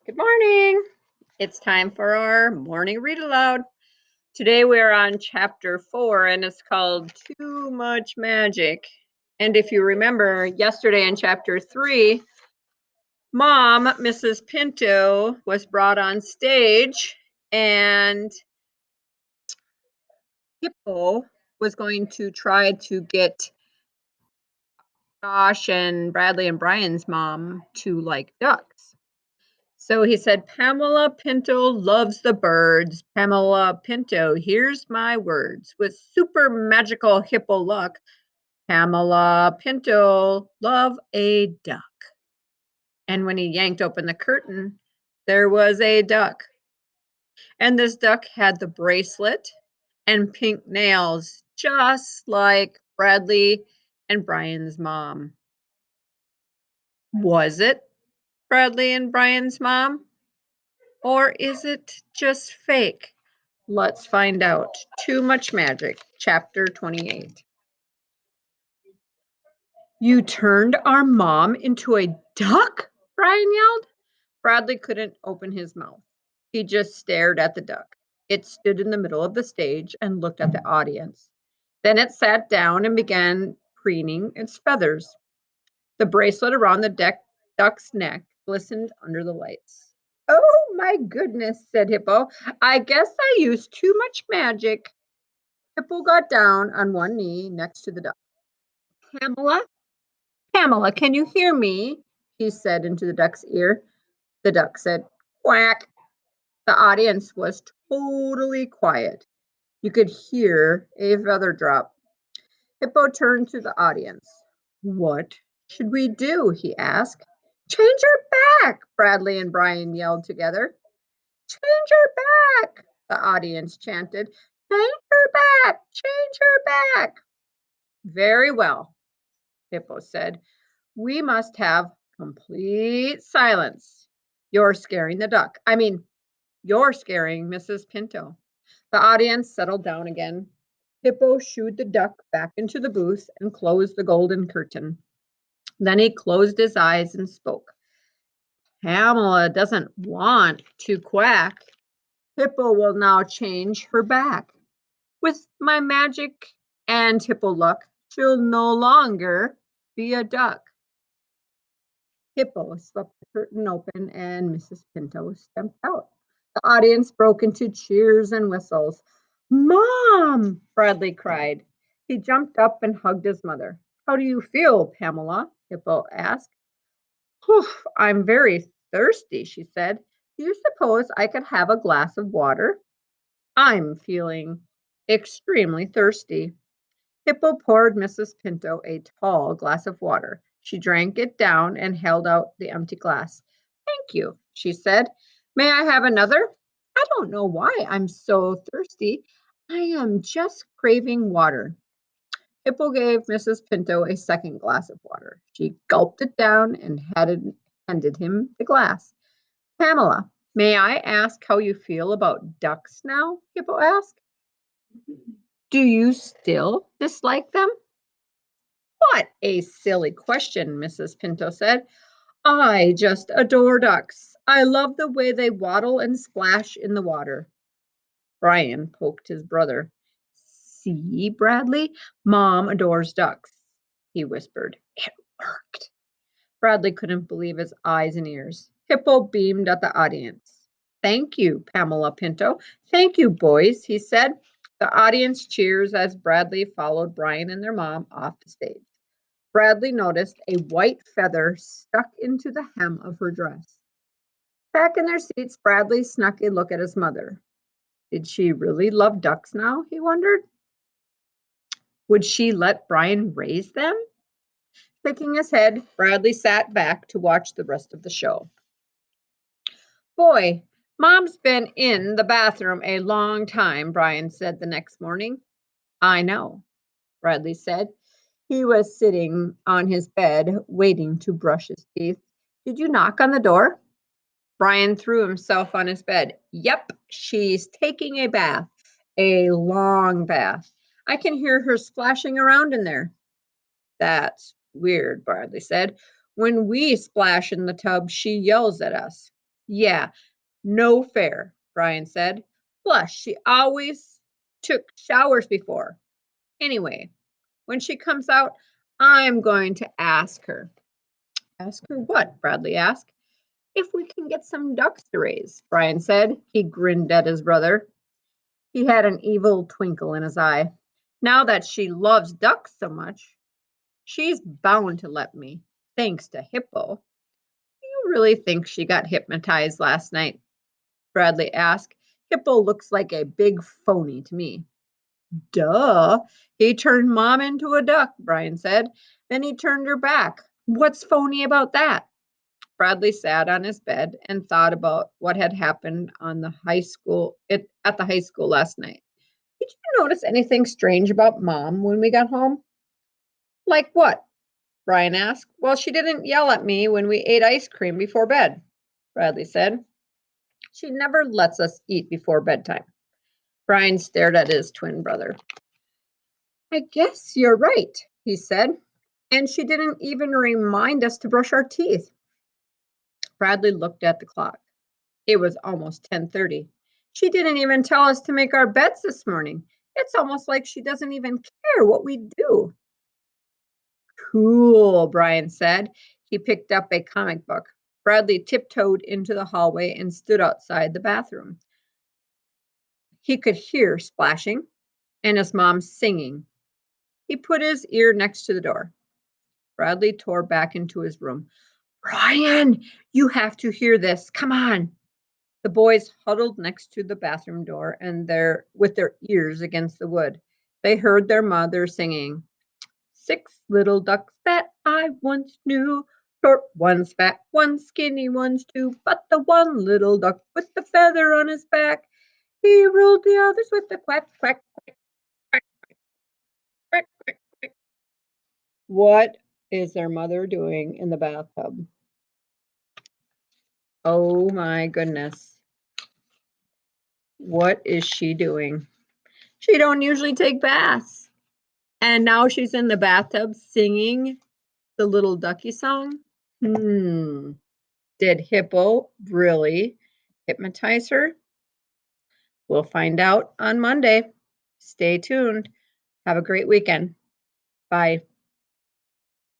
Good morning. It's time for our morning read aloud. Today we're on chapter 4 and it's called Too Much Magic. And if you remember yesterday in chapter 3, Mom, Mrs. Pinto, was brought on stage and Hippo was going to try to get Josh and Bradley and Brian's mom to like ducks. So he said, Pamela Pinto loves the birds. Pamela Pinto, here's my words. With super magical hippo luck, Pamela Pinto love a duck. And when he yanked open the curtain, there was a duck. And this duck had the bracelet and pink nails, just like Bradley and Brian's mom. Was it Bradley and Brian's mom? Or is it just fake? Let's find out. Too Much Magic, Chapter 28. You turned our mom into a duck? Brian yelled. Bradley couldn't open his mouth. He just stared at the duck. It stood in the middle of the stage and looked at the audience. Then it sat down and began preening its feathers. The bracelet around the duck's neck glistened under the lights. Oh my goodness, said Hippo. I guess I used too much magic. Hippo got down on one knee next to the duck. Pamela, Pamela, can you hear me? He said into the duck's ear. The duck said, quack. The audience was totally quiet. You could hear a feather drop. Hippo turned to the audience. What should we do? He asked. Change her back, Bradley and Brian yelled together. Change her back, the audience chanted. Change her back, change her back. Very well, Hippo said. We must have complete silence. You're scaring the duck. You're scaring Mrs. Pinto. The audience settled down again. Hippo shooed the duck back into the booth and closed the golden curtain. Then he closed his eyes and spoke. Pamela doesn't want to quack. Hippo will now change her back. With my magic and Hippo luck, she'll no longer be a duck. Hippo swept the curtain open and Mrs. Pinto stepped out. The audience broke into cheers and whistles. Mom! Bradley cried. He jumped up and hugged his mother. How do you feel, Pamela? Hippo asked. Whew, I'm very thirsty, she said. Do you suppose I could have a glass of water? I'm feeling extremely thirsty. Hippo poured Mrs. Pinto a tall glass of water. She drank it down and held out the empty glass. Thank you, she said. May I have another? I don't know why I'm so thirsty. I am just craving water. Hippo gave Mrs. Pinto a second glass of water. She gulped it down and handed him the glass. Pamela, may I ask how you feel about ducks now? Hippo asked. Do you still dislike them? What a silly question, Mrs. Pinto said. I just adore ducks. I love the way they waddle and splash in the water. Brian poked his brother. See, Bradley, Mom adores ducks, he whispered. It worked. Bradley couldn't believe his eyes and ears. Hippo beamed at the audience. Thank you, Pamela Pinto. Thank you, boys, he said. The audience cheers as Bradley followed Brian and their mom off the stage. Bradley noticed a white feather stuck into the hem of her dress. Back in their seats, Bradley snuck a look at his mother. Did she really love ducks now? He wondered. Would she let Brian raise them? Shaking his head, Bradley sat back to watch the rest of the show. Boy, Mom's been in the bathroom a long time, Brian said the next morning. I know, Bradley said. He was sitting on his bed, waiting to brush his teeth. Did you knock on the door? Brian threw himself on his bed. Yep, she's taking a bath, a long bath. I can hear her splashing around in there. That's weird, Bradley said. When we splash in the tub, she yells at us. Yeah, no fair, Brian said. Plus, she always took showers before. Anyway, when she comes out, I'm going to ask her. Ask her what? Bradley asked. If we can get some ducks to raise, Brian said. He grinned at his brother. He had an evil twinkle in his eye. Now that she loves ducks so much, she's bound to let me, thanks to Hippo. Do you really think she got hypnotized last night? Bradley asked. Hippo looks like a big phony to me. Duh. He turned Mom into a duck, Brian said. Then he turned her back. What's phony about that? Bradley sat on his bed and thought about what had happened on the high school at the high school last night. Did you notice anything strange about Mom when we got home? Like what? Brian asked. Well, she didn't yell at me when we ate ice cream before bed, Bradley said. She never lets us eat before bedtime. Brian stared at his twin brother. I guess you're right, he said. And she didn't even remind us to brush our teeth. Bradley looked at the clock. It was almost 10:30. She didn't even tell us to make our beds this morning. It's almost like she doesn't even care what we do. Cool, Brian said. He picked up a comic book. Bradley tiptoed into the hallway and stood outside the bathroom. He could hear splashing and his mom singing. He put his ear next to the door. Bradley tore back into his room. Brian, you have to hear this. Come on. The boys huddled next to the bathroom door and with their ears against the wood. They heard their mother singing, 6 little ducks that I once knew. Short one's fat, one's skinny, one's two. But the one little duck with the feather on his back, he ruled the others with the quack, quack, quack, quack, quack, quack. What is their mother doing in the bathtub? Oh my goodness. What is she doing? She don't usually take baths. And now she's in the bathtub singing the little ducky song. Did Hippo really hypnotize her? We'll find out on Monday. Stay tuned. Have a great weekend. Bye.